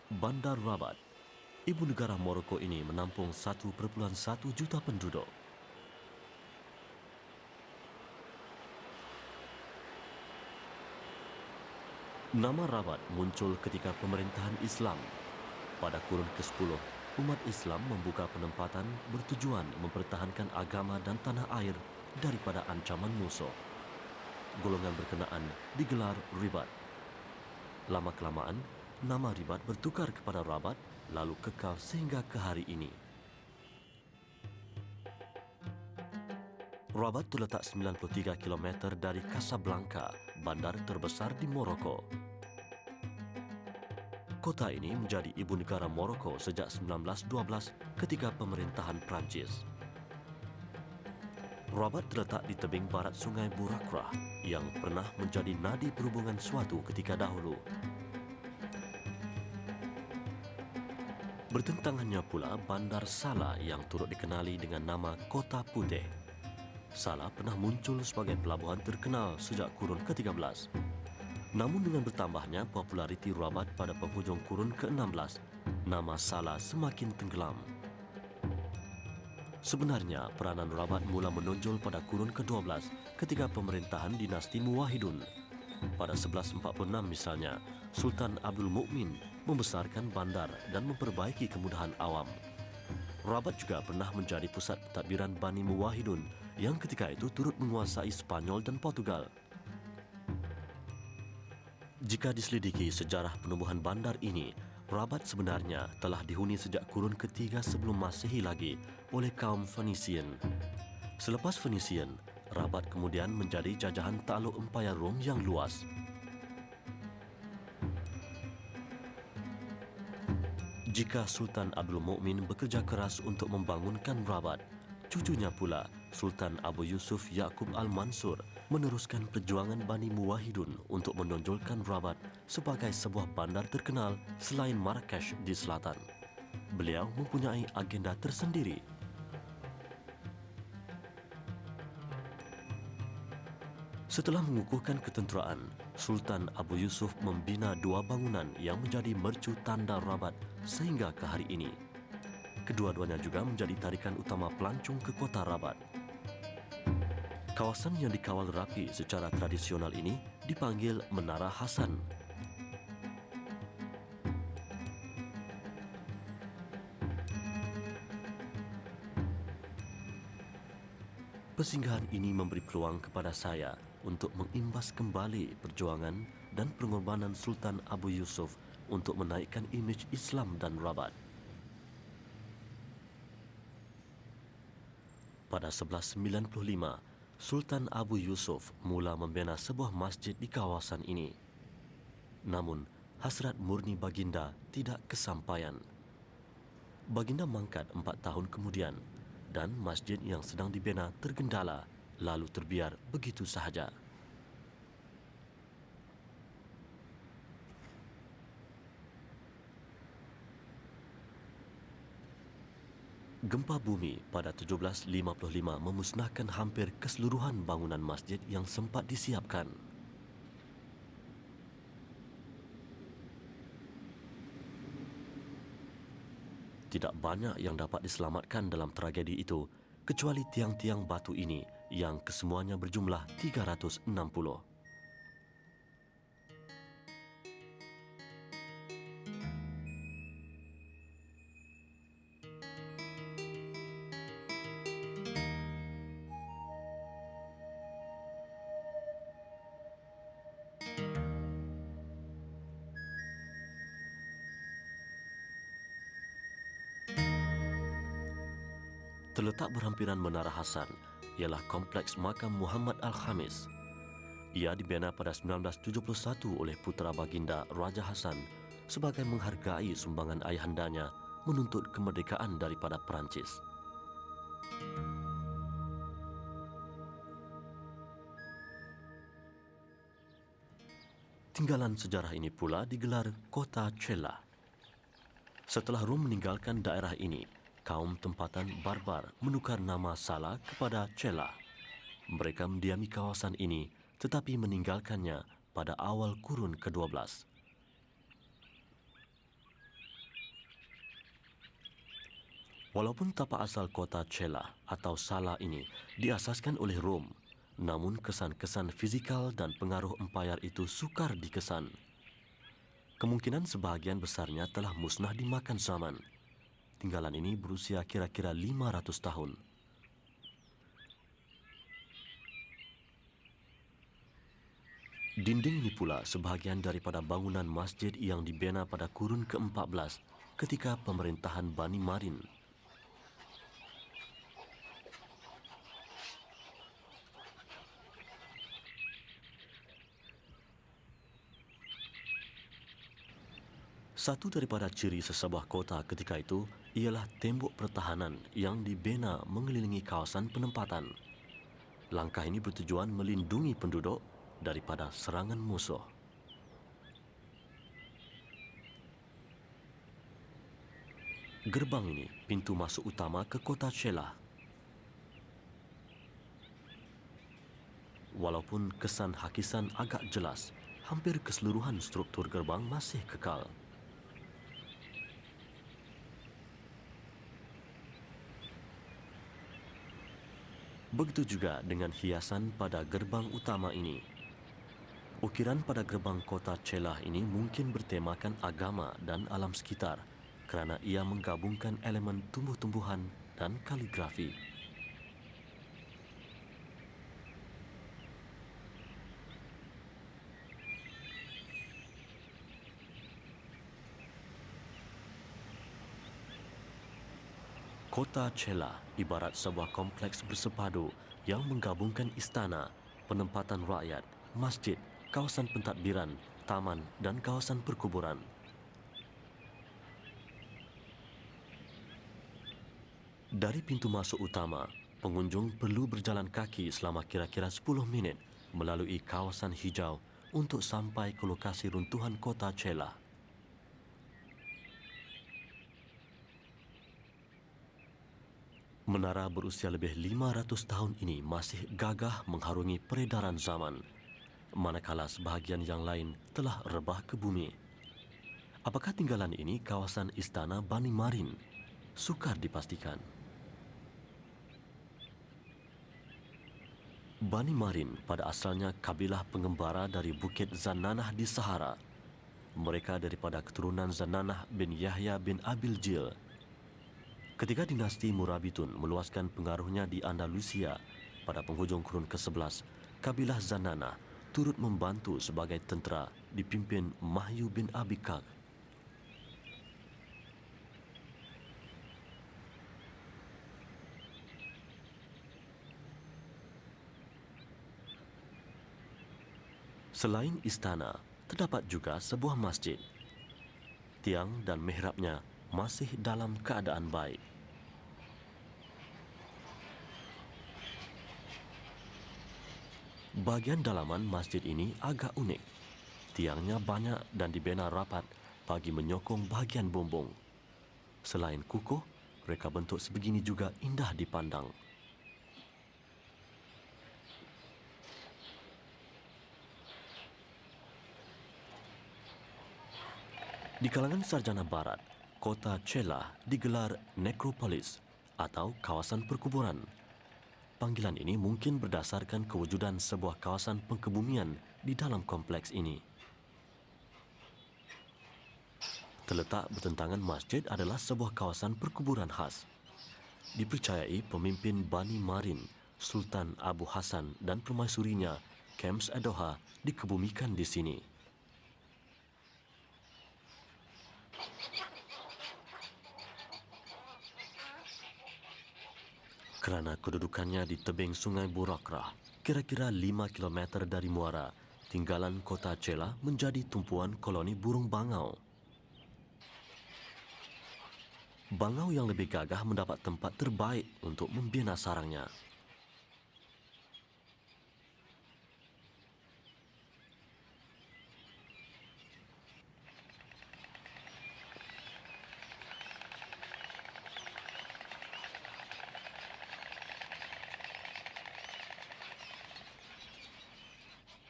Bandar Rabat, ibu negara Morocco ini menampung 1,1 juta penduduk. Nama Rabat muncul ketika pemerintahan Islam. Pada kurun ke-10, umat Islam membuka penempatan bertujuan mempertahankan agama dan tanah air daripada ancaman musuh. Golongan berkenaan digelar Ribat. Lama-kelamaan, nama Ribat bertukar kepada Rabat, lalu kekal sehingga ke hari ini. Rabat terletak 93 km dari Casablanca, bandar terbesar di Morocco. Kota ini menjadi ibu negara Morocco sejak 1912 ketika pemerintahan Perancis. Rabat terletak di tebing barat Sungai Burakrah yang pernah menjadi nadi perhubungan suatu ketika dahulu. Bertentangannya pula Bandar Salah yang turut dikenali dengan nama Kota Putih. Salah pernah muncul sebagai pelabuhan terkenal sejak kurun ke-13. Namun dengan bertambahnya populariti Rabat pada penghujung kurun ke-16, nama Salah semakin tenggelam. Sebenarnya, peranan Rabat mula menonjol pada kurun ke-12 ketika pemerintahan dinasti Muwahhidun. Pada 1146 misalnya, Sultan Abdul Mukmin membesarkan bandar dan memperbaiki kemudahan awam. Rabat juga pernah menjadi pusat pentadbiran Bani Muwahhidun yang ketika itu turut menguasai Spanyol dan Portugal. Jika diselidiki sejarah penubuhan bandar ini, Rabat sebenarnya telah dihuni sejak kurun ke-3 sebelum Masehi lagi oleh kaum Fenisian. Selepas Fenisian, Rabat kemudian menjadi jajahan takluk Empayar Rom yang luas. Jika Sultan Abdul Mukmin bekerja keras untuk membangunkan Rabat, cucunya pula, Sultan Abu Yusuf Yaqub Al-Mansur, meneruskan perjuangan Bani Muwahhidun untuk menonjolkan Rabat sebagai sebuah bandar terkenal selain Marrakesh di selatan. Beliau mempunyai agenda tersendiri. Setelah mengukuhkan ketenteraan, Sultan Abu Yusuf membina 2 bangunan yang menjadi mercu tanda Rabat sehingga ke hari ini. Kedua-duanya juga menjadi tarikan utama pelancong ke kota Rabat. Kawasan yang dikawal rapi secara tradisional ini dipanggil Menara Hasan. Persinggahan ini memberi peluang kepada saya untuk mengimbas kembali perjuangan dan pengorbanan Sultan Abu Yusuf untuk menaikkan imej Islam dan Rabat. Pada 1195, Sultan Abu Yusuf mula membina sebuah masjid di kawasan ini. Namun, hasrat murni baginda tidak kesampaian. Baginda mangkat 4 tahun kemudian dan masjid yang sedang dibina tergendala lalu terbiar begitu sahaja. Gempa bumi pada 1755 memusnahkan hampir keseluruhan bangunan masjid yang sempat disiapkan. Tidak banyak yang dapat diselamatkan dalam tragedi itu, kecuali tiang-tiang batu ini yang kesemuanya berjumlah 360. Terletak berhampiran Menara Hasan ialah kompleks makam Muhammad Al-Khamis. Ia dibina pada 1971 oleh putera baginda Raja Hasan sebagai menghargai sumbangan ayahandanya menuntut kemerdekaan daripada Perancis. Tinggalan sejarah ini pula digelar Kota Cella. Setelah Rom meninggalkan daerah ini, kaum tempatan barbar menukar nama Salah kepada Cella. Mereka mendiami kawasan ini tetapi meninggalkannya pada awal kurun ke-12. Walaupun tapak asal kota Cella atau Sala ini diasaskan oleh Rom, namun kesan-kesan fizikal dan pengaruh empayar itu sukar dikesan. Kemungkinan sebahagian besarnya telah musnah dimakan zaman. Tinggalan ini berusia kira-kira 500 tahun. Dinding ini pula sebahagian daripada bangunan masjid yang dibina pada kurun ke-14 ketika pemerintahan Bani Marin. Satu daripada ciri sesebuah kota ketika itu ialah tembok pertahanan yang dibina mengelilingi kawasan penempatan. Langkah ini bertujuan melindungi penduduk daripada serangan musuh. Gerbang ini pintu masuk utama ke kota Cella. Walaupun kesan hakisan agak jelas, hampir keseluruhan struktur gerbang masih kekal. Begitu juga dengan hiasan pada gerbang utama ini. Ukiran pada gerbang kota Cella ini mungkin bertemakan agama dan alam sekitar kerana ia menggabungkan elemen tumbuh-tumbuhan dan kaligrafi. Kota Cella ibarat sebuah kompleks bersepadu yang menggabungkan istana, penempatan rakyat, masjid, kawasan pentadbiran, taman dan kawasan perkuburan. Dari pintu masuk utama, pengunjung perlu berjalan kaki selama kira-kira 10 minit melalui kawasan hijau untuk sampai ke lokasi runtuhan kota Cella. Menara berusia lebih 500 tahun ini masih gagah mengharungi peredaran zaman, manakala sebahagian yang lain telah rebah ke bumi. Apakah tinggalan ini kawasan istana Bani Marin? Sukar dipastikan. Bani Marin pada asalnya kabilah pengembara dari Bukit Zananah di Sahara. Mereka daripada keturunan Zananah bin Yahya bin Abil Jil. Ketika dinasti Murabitun meluaskan pengaruhnya di Andalusia pada penghujung kurun ke-11, kabilah Zanana turut membantu sebagai tentera dipimpin Mahyu bin Abi Kag. Selain istana, terdapat juga sebuah masjid. Tiang dan mihrabnya masih dalam keadaan baik. Bahagian dalaman masjid ini agak unik. Tiangnya banyak dan dibina rapat bagi menyokong bahagian bumbung. Selain kukuh, reka bentuk sebegini juga indah dipandang. Di kalangan sarjana barat, kota Cella digelar nekropolis atau kawasan perkuburan. Panggilan ini mungkin berdasarkan kewujudan sebuah kawasan pengkebumian di dalam kompleks ini. Terletak bertentangan masjid adalah sebuah kawasan perkuburan khas. Dipercayai pemimpin Bani Marin, Sultan Abu Hasan dan permaisurinya, Kems Adoha, dikebumikan di sini. Kerana kedudukannya di tebing sungai Burakrah, kira-kira 5 km dari muara, tinggalan kota Cella menjadi tumpuan koloni burung bangau. Bangau yang lebih gagah mendapat tempat terbaik untuk membina sarangnya.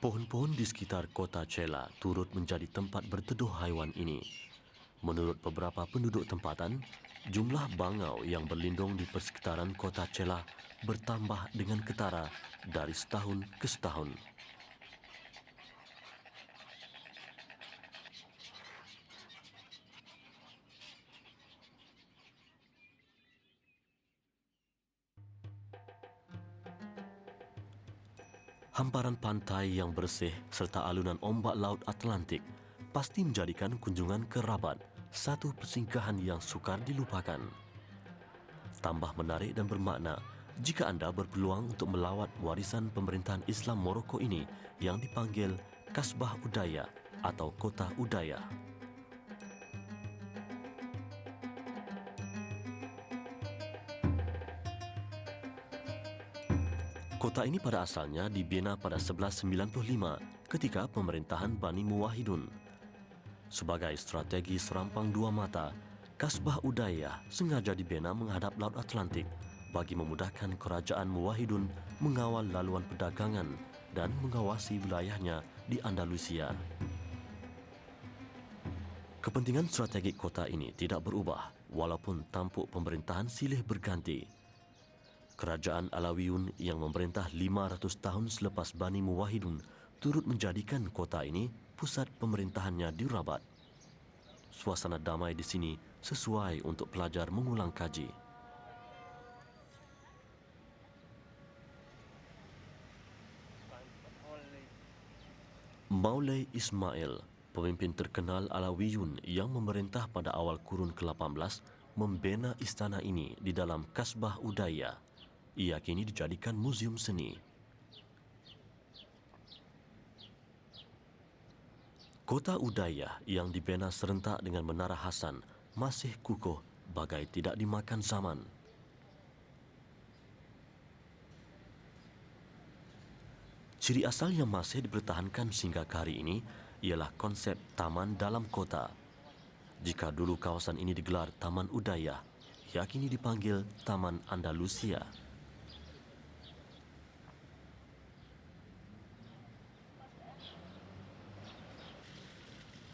Pohon-pohon di sekitar kota Cella turut menjadi tempat berteduh haiwan ini. Menurut beberapa penduduk tempatan, jumlah bangau yang berlindung di persekitaran kota Chelah bertambah dengan ketara dari setahun ke setahun. Hamparan pantai yang bersih serta alunan ombak laut Atlantik pasti menjadikan kunjungan ke Rabat satu persinggahan yang sukar dilupakan. Tambah menarik dan bermakna jika anda berpeluang untuk melawat warisan pemerintahan Islam Morocco ini yang dipanggil Kasbah Udaya atau Kota Udaya. Kota ini pada asalnya dibina pada 1195 ketika pemerintahan Bani Muwahhidun. Sebagai strategi serampang dua mata, Kasbah Udaya sengaja dibina menghadap Laut Atlantik bagi memudahkan kerajaan Muwahhidun mengawal laluan perdagangan dan mengawasi wilayahnya di Andalusia. Kepentingan strategik kota ini tidak berubah walaupun tampuk pemerintahan silih berganti. Kerajaan Alawiyun yang memerintah 500 tahun selepas Bani Muwahhidun turut menjadikan kota ini pusat pemerintahannya di Rabat. Suasana damai di sini sesuai untuk pelajar mengulang kaji. Maulay Ismail, pemimpin terkenal Alawiyun yang memerintah pada awal kurun ke-18, membina istana ini di dalam Kasbah Udaya. Ia kini dijadikan muzium seni. Kota Udaya yang dibina serentak dengan Menara Hasan masih kukuh bagai tidak dimakan zaman. Ciri asal yang masih dipertahankan sehingga ke hari ini ialah konsep taman dalam kota. Jika dulu kawasan ini digelar Taman Udaya, ia kini dipanggil Taman Andalusia.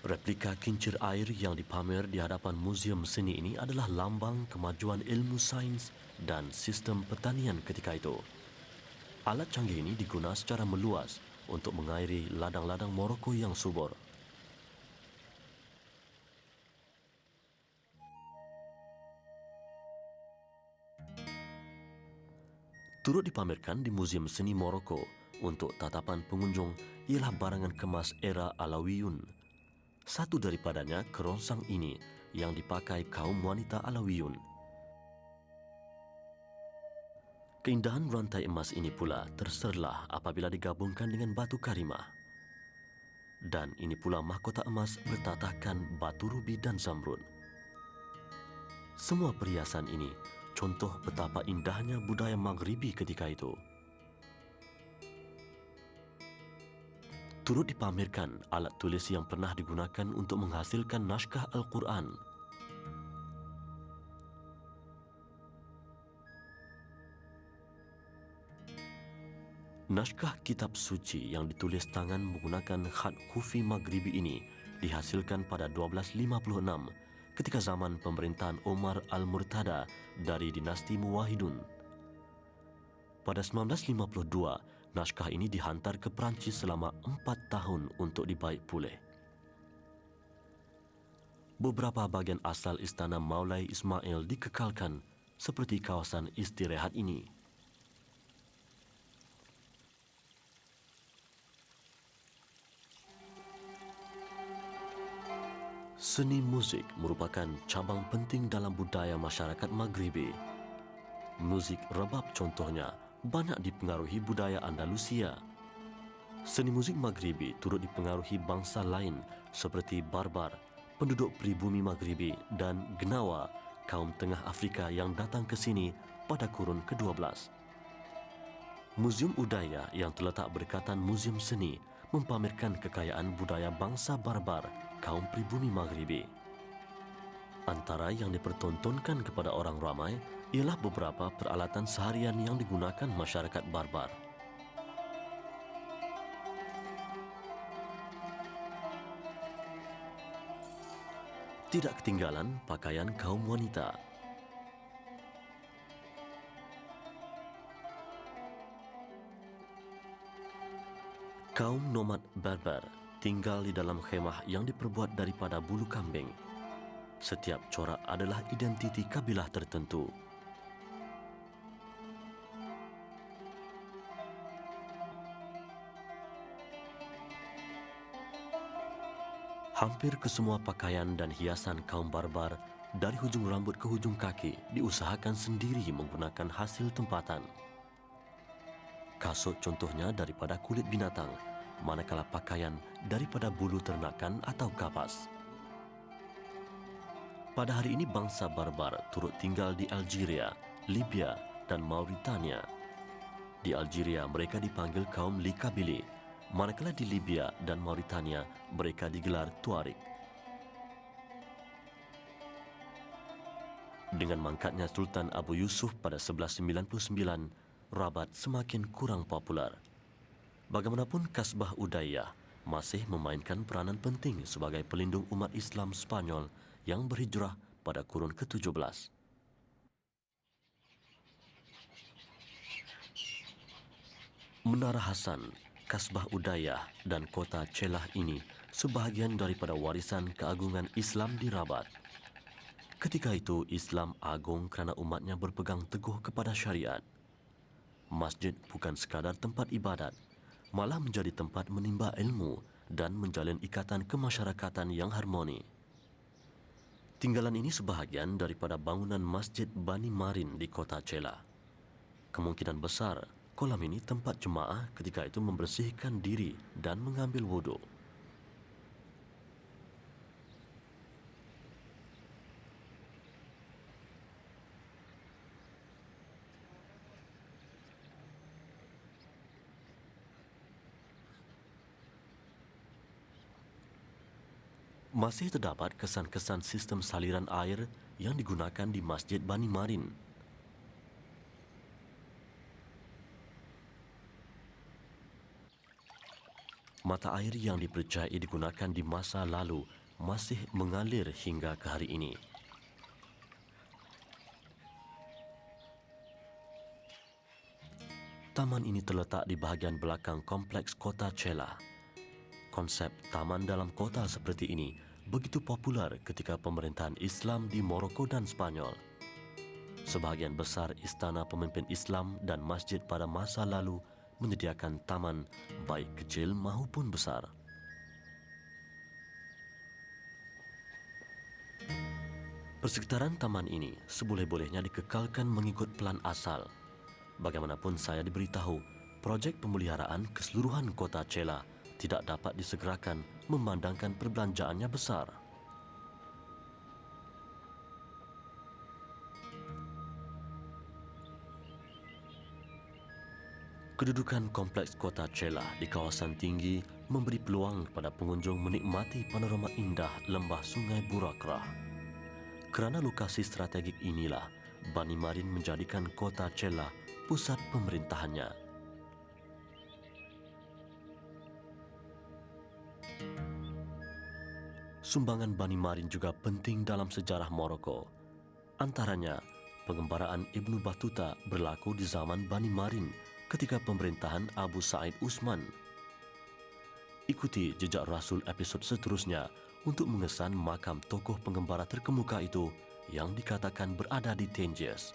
Replika kincir air yang dipamer di hadapan muzium seni ini adalah lambang kemajuan ilmu sains dan sistem pertanian ketika itu. Alat canggih ini digunakan secara meluas untuk mengairi ladang-ladang Morocco yang subur. Turut dipamerkan di Muzium Seni Morocco untuk tatapan pengunjung ialah barangan kemas era Alawiyun. Satu daripadanya kerongsang ini yang dipakai kaum wanita Alawiyun. Keindahan rantai emas ini pula terserlah apabila digabungkan dengan batu karimah. Dan ini pula mahkota emas bertatahkan batu rubi dan zamrud. Semua perhiasan ini contoh betapa indahnya budaya Maghribi ketika itu. Turut dipamerkan alat tulis yang pernah digunakan untuk menghasilkan naskah Al-Quran. Naskah kitab suci yang ditulis tangan menggunakan khat Khufi Maghribi ini dihasilkan pada 1256 ketika zaman pemerintahan Omar Al-Murtada dari dinasti Muwahhidun. Pada 1952, naskah ini dihantar ke Perancis selama 4 tahun untuk dibaik pulih. Beberapa bahagian asal istana Maulay Ismail dikekalkan seperti kawasan istirahat ini. Seni muzik merupakan cabang penting dalam budaya masyarakat Maghribi. Muzik rebab contohnya banyak dipengaruhi budaya Andalusia. Seni muzik Maghribi turut dipengaruhi bangsa lain seperti Barbar, penduduk pribumi Maghribi, dan Gnawa, kaum tengah Afrika yang datang ke sini pada kurun ke-12. Muzium Udaya yang terletak berdekatan Muzium Seni mempamerkan kekayaan budaya bangsa Barbar, kaum pribumi Maghribi. Antara yang dipertontonkan kepada orang ramai ialah beberapa peralatan seharian yang digunakan masyarakat Barbar. Tidak ketinggalan pakaian kaum wanita. Kaum nomad Berber tinggal di dalam khemah yang diperbuat daripada bulu kambing. Setiap corak adalah identiti kabilah tertentu. Hampir kesemua pakaian dan hiasan kaum Barbar dari hujung rambut ke hujung kaki diusahakan sendiri menggunakan hasil tempatan. Kasut contohnya daripada kulit binatang, manakala pakaian daripada bulu ternakan atau kapas. Pada hari ini bangsa Barbar turut tinggal di Algeria, Libya dan Mauritania. Di Algeria mereka dipanggil kaum Likabili, manakala di Libya dan Mauritania mereka digelar Tuareg. Dengan mangkatnya Sultan Abu Yusuf pada 1199, Rabat semakin kurang popular. Bagaimanapun Kasbah Udayyah masih memainkan peranan penting sebagai pelindung umat Islam Spanyol yang berhijrah pada kurun ke-17. Menara Hasan, Kasbah Udayyah dan kota Celah ini sebahagian daripada warisan keagungan Islam di Rabat. Ketika itu Islam agung kerana umatnya berpegang teguh kepada syariat. Masjid bukan sekadar tempat ibadat, malah menjadi tempat menimba ilmu dan menjalin ikatan kemasyarakatan yang harmoni. Tinggalan ini sebahagian daripada bangunan Masjid Bani Marin di kota Celah. Kemungkinan besar, kolam ini tempat jemaah ketika itu membersihkan diri dan mengambil wuduk. Masih terdapat kesan-kesan sistem saliran air yang digunakan di Masjid Bani Marin. Mata air yang dipercayai digunakan di masa lalu masih mengalir hingga ke hari ini. Taman ini terletak di bahagian belakang kompleks kota Celah. Konsep taman dalam kota seperti ini begitu popular ketika pemerintahan Islam di Morocco dan Spanyol. Sebahagian besar istana pemimpin Islam dan masjid pada masa lalu menyediakan taman baik kecil maupun besar. Persekitaran taman ini seboleh-bolehnya dikekalkan mengikut plan asal. Bagaimanapun saya diberitahu, projek pemeliharaan keseluruhan kota Celah tidak dapat disegerakan memandangkan perbelanjaannya besar. Kedudukan kompleks kota Celah di kawasan tinggi memberi peluang kepada pengunjung menikmati panorama indah lembah Sungai Burakrah. Kerana lokasi strategik inilah, Bani Marin menjadikan kota Celah pusat pemerintahannya. Sumbangan Bani Marin juga penting dalam sejarah Morocco. Antaranya, pengembaraan Ibnu Battuta berlaku di zaman Bani Marin ketika pemerintahan Abu Sa'id Usman. Ikuti jejak Rasul episod seterusnya untuk mengesan makam tokoh pengembara terkemuka itu yang dikatakan berada di Tangiers.